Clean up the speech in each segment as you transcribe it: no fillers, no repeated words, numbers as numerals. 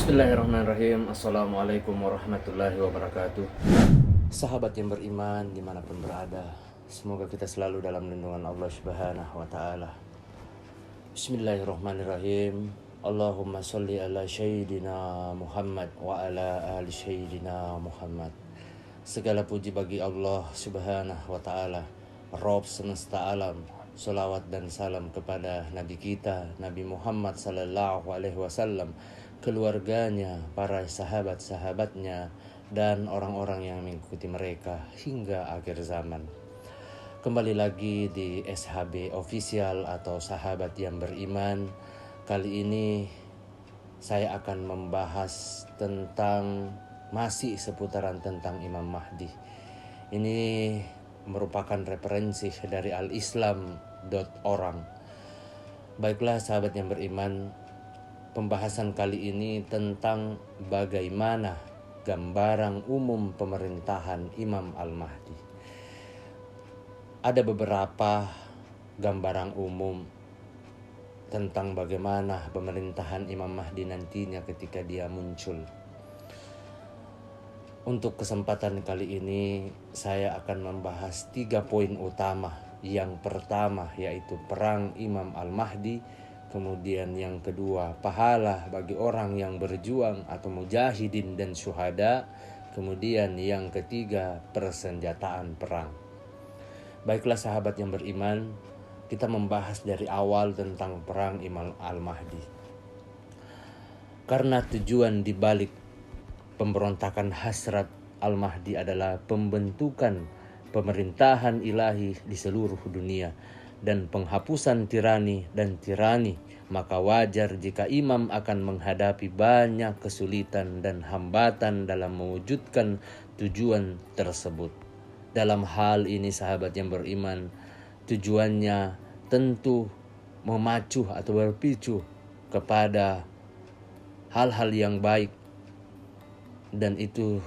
Bismillahirrahmanirrahim. Assalamualaikum warahmatullahi wabarakatuh. Sahabat yang beriman dimanapun berada, semoga kita selalu dalam lindungan Allah Subhanahu wa ta'ala. Bismillahirrahmanirrahim. Allahumma salli ala Sayyidina Muhammad wa ala ali Sayyidina Muhammad. Segala puji bagi Allah Subhanahu wa ta'ala, Rabb semesta alam. Salawat dan salam kepada Nabi kita, Nabi Muhammad sallallahu alaihi wasallam, keluarganya, para sahabat-sahabatnya, dan orang-orang yang mengikuti mereka hingga akhir zaman. Kembali lagi di SHB Official atau Sahabat yang Beriman. Kali ini saya akan membahas tentang masih seputaran tentang Imam Mahdi. Ini merupakan referensi dari alislam.org. Baiklah sahabat yang beriman, pembahasan kali ini tentang bagaimana gambaran umum pemerintahan Imam Al-Mahdi. Ada beberapa gambaran umum tentang bagaimana pemerintahan Imam Mahdi nantinya ketika dia muncul. Untuk kesempatan kali ini saya akan membahas 3 poin utama. Yang pertama yaitu perang Imam Al-Mahdi. Kemudian yang kedua, pahala bagi orang yang berjuang atau mujahidin dan syuhada. Kemudian yang ketiga, persenjataan perang. Baiklah sahabat yang beriman, kita membahas dari awal tentang perang Imam Al-Mahdi. Karena tujuan dibalik pemberontakan hasrat Al-Mahdi adalah pembentukan pemerintahan ilahi di seluruh dunia dan penghapusan tirani dan tirani, maka wajar jika imam akan menghadapi banyak kesulitan dan hambatan dalam mewujudkan tujuan tersebut. Dalam hal ini sahabat yang beriman, tujuannya tentu memacu atau berpicu kepada hal-hal yang baik, dan itu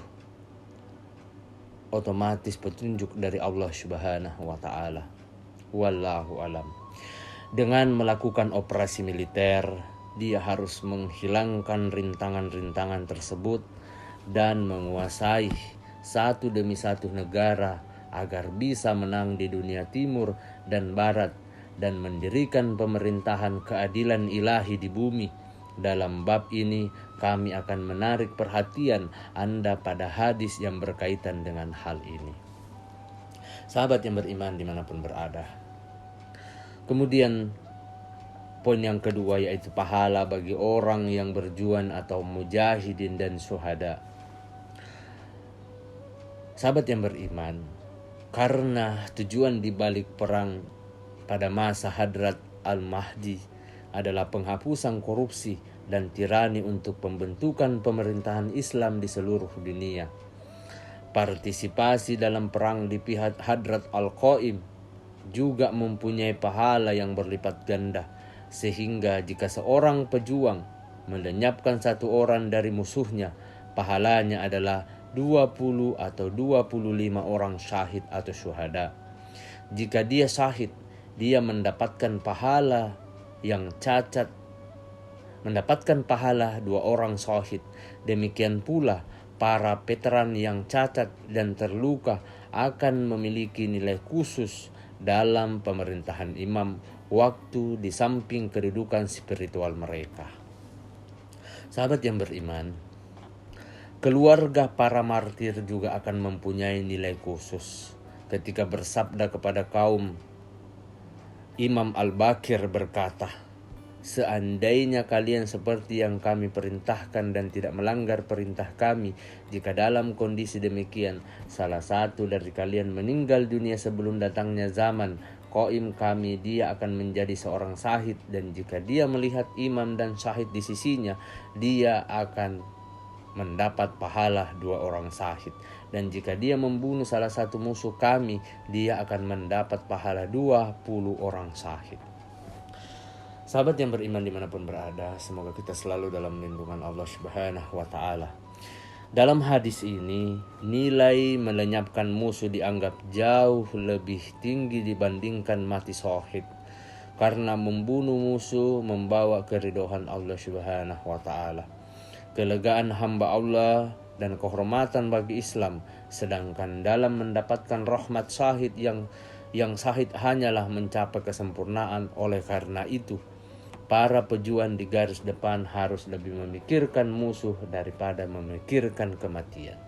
otomatis petunjuk dari Allah Subhanahu wa ta'ala. Wallahu alam. Dengan melakukan operasi militer, dia harus menghilangkan rintangan-rintangan tersebut dan menguasai satu demi satu negara agar bisa menang di dunia timur dan barat dan mendirikan pemerintahan keadilan ilahi di bumi. Dalam bab ini kami akan menarik perhatian Anda pada hadis yang berkaitan dengan hal ini. Sahabat yang beriman dimanapun berada. Kemudian poin yang kedua yaitu pahala bagi orang yang berjuang atau mujahidin dan syuhada. Sahabat yang beriman, karena tujuan dibalik perang pada masa Hadrat Al-Mahdi adalah penghapusan korupsi dan tirani untuk pembentukan pemerintahan Islam di seluruh dunia. Partisipasi dalam perang di pihak Hadrat Al-Qaim juga mempunyai pahala yang berlipat ganda, sehingga jika seorang pejuang melenyapkan satu orang dari musuhnya, pahalanya adalah 20 atau 25 orang syahid atau syuhada. Jika dia syahid, dia mendapatkan pahala yang cacat, mendapatkan pahala 2 orang syahid. Demikian pula para veteran yang cacat dan terluka akan memiliki nilai khusus dalam pemerintahan imam waktu di samping kedudukan spiritual mereka. Sahabat yang beriman, keluarga para martir juga akan mempunyai nilai khusus. Ketika bersabda kepada kaum, Imam Al-Bakir berkata, "Seandainya kalian seperti yang kami perintahkan dan tidak melanggar perintah kami, jika dalam kondisi demikian salah satu dari kalian meninggal dunia sebelum datangnya zaman qaim kami, dia akan menjadi seorang syahid, dan jika dia melihat imam dan syahid di sisinya, dia akan mendapat pahala 2 orang syahid. Dan jika dia membunuh salah satu musuh kami, dia akan mendapat pahala 20 orang syahid." Sahabat yang beriman dimanapun berada, semoga kita selalu dalam lindungan Allah Subhanahu wa ta'ala. Dalam hadis ini, nilai melenyapkan musuh dianggap jauh lebih tinggi dibandingkan mati syahid. Karena membunuh musuh membawa keridhaan Allah Subhanahu wa ta'ala. kelegaan hamba Allah dan kehormatan bagi Islam, sedangkan dalam mendapatkan rahmat syahid yang syahid hanyalah mencapai kesempurnaan. Oleh karena itu, para pejuang di garis depan harus lebih memikirkan musuh daripada memikirkan kematian.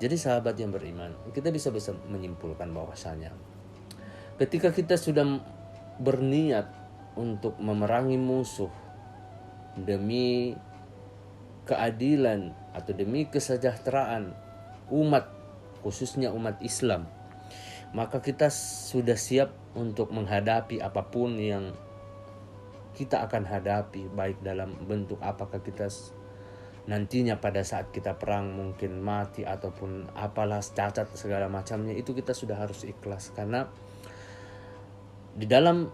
Jadi sahabat yang beriman, kita bisa menyimpulkan bahwasanya ketika kita sudah berniat untuk memerangi musuh demi keadilan atau demi kesejahteraan umat, khususnya umat Islam, maka kita sudah siap untuk menghadapi apapun yang kita akan hadapi, baik dalam bentuk apakah kita nantinya pada saat kita perang mungkin mati ataupun apalah cacat segala macamnya, itu kita sudah harus ikhlas. Karena di dalam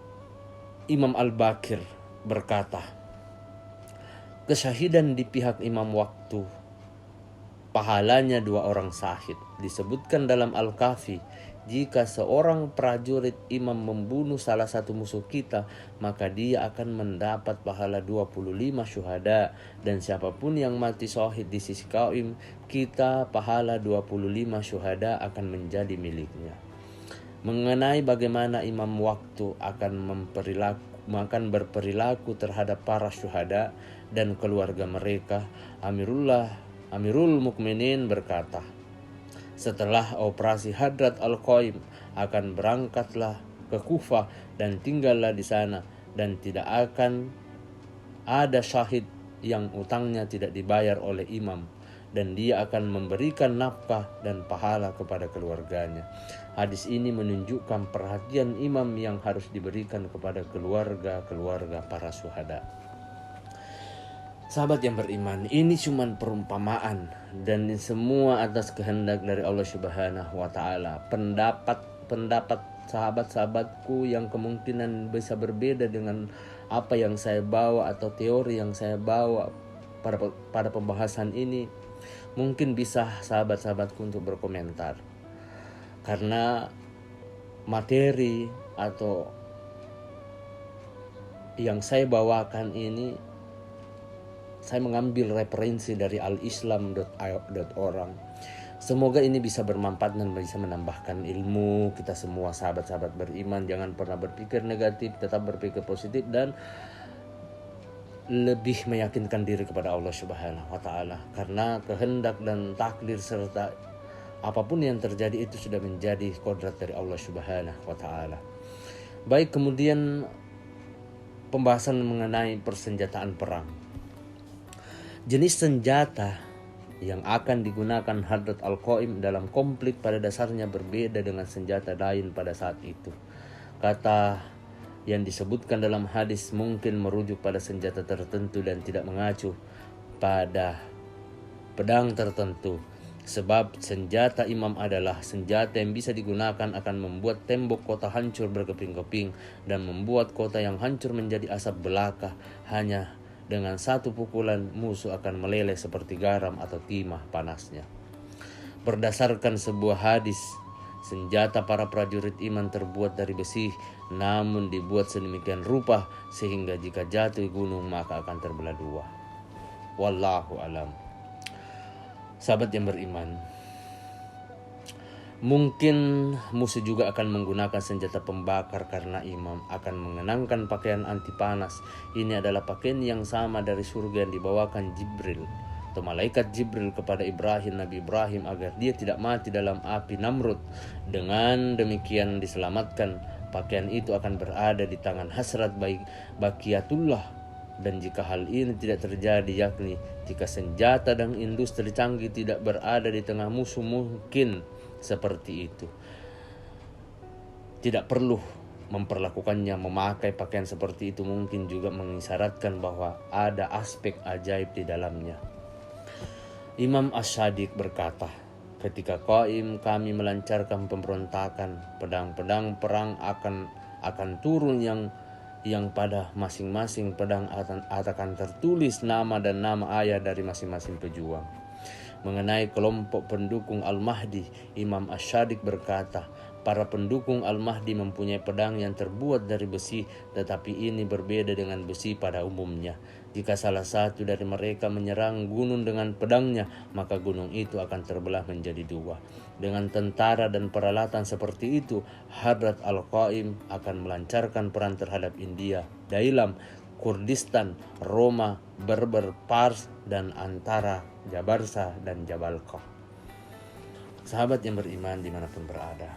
Imam Al-Baqir berkata, kesyahidan di pihak imam waktu pahalanya 2 orang syahid. Disebutkan dalam Al-Kahfi, jika seorang prajurit imam membunuh salah satu musuh kita, maka dia akan mendapat pahala 25 syuhada, dan siapapun yang mati syahid di sisi kaum kita, pahala 25 syuhada akan menjadi miliknya. Mengenai bagaimana imam waktu akan berperilaku terhadap para syuhada dan keluarga mereka, Amirul Mukminin berkata, setelah operasi Hadrat Al-Qaim akan berangkatlah ke Kufah dan tinggallah di sana, dan tidak akan ada syahid yang utangnya tidak dibayar oleh imam, dan dia akan memberikan nafkah dan pahala kepada keluarganya. Hadis ini menunjukkan perhatian imam yang harus diberikan kepada keluarga para syuhada. Sahabat yang beriman, ini cuma perumpamaan dan semua atas kehendak dari Allah Subhanahu wa taala. Pendapat sahabat-sahabatku yang kemungkinan bisa berbeda dengan apa yang saya bawa atau teori yang saya bawa pada pembahasan ini, mungkin bisa sahabat-sahabatku untuk berkomentar. Karena materi atau yang saya bawakan ini, saya mengambil referensi dari alislam.org. Semoga ini bisa bermanfaat dan bisa menambahkan ilmu kita semua. Sahabat-sahabat beriman, jangan pernah berpikir negatif, tetap berpikir positif dan lebih meyakinkan diri kepada Allah Subhanahu wa taala, karena kehendak dan takdir serta apapun yang terjadi itu sudah menjadi kodrat dari Allah Subhanahu wa taala. Baik, kemudian pembahasan mengenai persenjataan perang. Jenis senjata yang akan digunakan Hadrat Al-Qaim dalam konflik pada dasarnya berbeda dengan senjata lain pada saat itu. Kata yang disebutkan dalam hadis mungkin merujuk pada senjata tertentu dan tidak mengacu pada pedang tertentu. Sebab senjata imam adalah senjata yang bisa digunakan akan membuat tembok kota hancur berkeping-keping dan membuat kota yang hancur menjadi asap belaka. Hanya dengan satu pukulan musuh akan meleleh seperti garam atau timah panasnya. Berdasarkan sebuah hadis, senjata para prajurit iman terbuat dari besi, namun dibuat sedemikian rupa sehingga jika jatuh gunung maka akan terbelah 2. Wallahu alam. Sahabat yang beriman, mungkin musuh juga akan menggunakan senjata pembakar karena imam akan mengenakan pakaian anti panas. Ini adalah pakaian yang sama dari surga yang dibawakan Jibril atau malaikat Jibril kepada Nabi Ibrahim agar dia tidak mati dalam api Namrud. Dengan demikian diselamatkan. Pakaian itu akan berada di tangan Hasrat Baqiyatullah. Dan jika hal ini tidak terjadi, yakni jika senjata dan industri canggih tidak berada di tengah musuh, mungkin seperti itu. Tidak perlu memperlakukannya memakai pakaian seperti itu, mungkin juga mengisyaratkan bahwa ada aspek ajaib di dalamnya. Imam Ash-Shadiq berkata, ketika Qaim kami melancarkan pemberontakan, pedang-pedang perang akan turun yang pada masing-masing pedang akan tertulis nama dan nama ayah dari masing-masing pejuang. Mengenai kelompok pendukung Al-Mahdi, Imam Ash-Shadiq berkata, para pendukung Al-Mahdi mempunyai pedang yang terbuat dari besi, tetapi ini berbeda dengan besi pada umumnya. Jika salah satu dari mereka menyerang gunung dengan pedangnya, maka gunung itu akan terbelah menjadi dua. Dengan tentara dan peralatan seperti itu, Hadrat Al-Qaim akan melancarkan perang terhadap India, Dailam, Kurdistan, Roma, Berber, Pars, dan antara Jabarsa dan Jabalqa. Sahabat yang beriman dimanapun berada.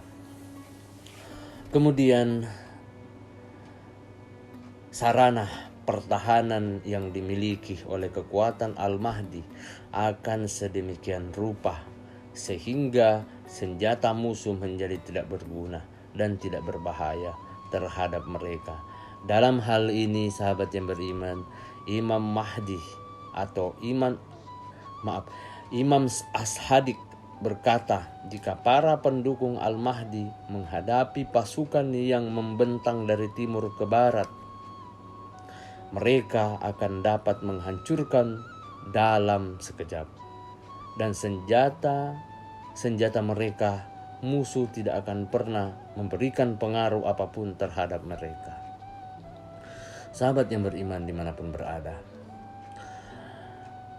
Kemudian sarana pertahanan yang dimiliki oleh kekuatan Al-Mahdi akan sedemikian rupa sehingga senjata musuh menjadi tidak berguna dan tidak berbahaya terhadap mereka. Dalam hal ini sahabat yang beriman, Imam Mahdi atau Imam Ash-Shadiq berkata, jika para pendukung Al-Mahdi menghadapi pasukan yang membentang dari timur ke barat, mereka akan dapat menghancurkan dalam sekejap. Dan senjata mereka, musuh tidak akan pernah memberikan pengaruh apapun terhadap mereka. Sahabat yang beriman dimanapun berada.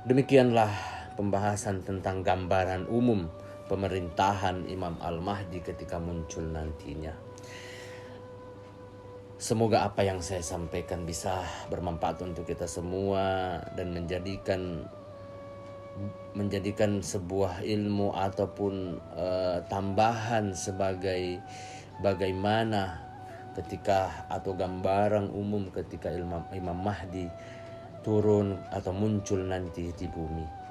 Demikianlah pembahasan tentang gambaran umum pemerintahan Imam Al-Mahdi ketika muncul nantinya. Semoga apa yang saya sampaikan bisa bermanfaat untuk kita semua dan menjadikan sebuah ilmu ataupun tambahan sebagai bagaimana ketika atau gambaran umum ketika Imam Mahdi turun atau muncul nanti di bumi.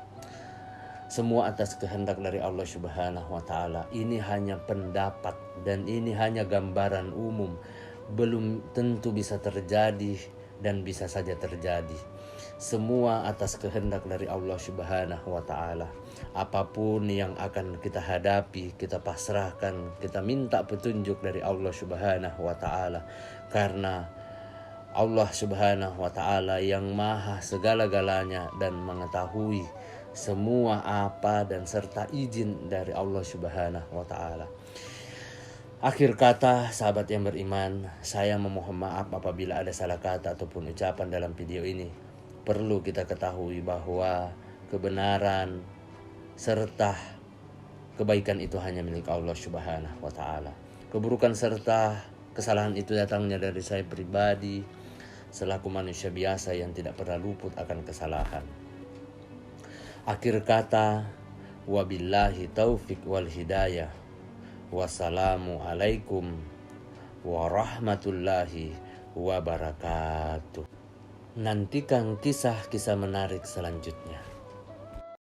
Semua atas kehendak dari Allah Subhanahu wa taala. Ini hanya pendapat dan ini hanya gambaran umum. Belum tentu bisa terjadi dan bisa saja terjadi. Semua atas kehendak dari Allah Subhanahu wa taala. Apapun yang akan kita hadapi, kita pasrahkan, kita minta petunjuk dari Allah Subhanahu wa taala, karena Allah Subhanahu wa taala yang maha segala-galanya dan mengetahui semua apa dan serta izin dari Allah Subhanahu wa taala. Akhir kata, sahabat yang beriman, saya memohon maaf apabila ada salah kata ataupun ucapan dalam video ini. Perlu kita ketahui bahwa kebenaran serta kebaikan itu hanya milik Allah Subhanahu wa taala. Keburukan serta kesalahan itu datangnya dari saya pribadi selaku manusia biasa yang tidak pernah luput akan kesalahan. Akhir kata, wabillahi taufik wal hidayah. Wassalamualaikum warahmatullahi wabarakatuh. Nantikan kisah-kisah menarik selanjutnya.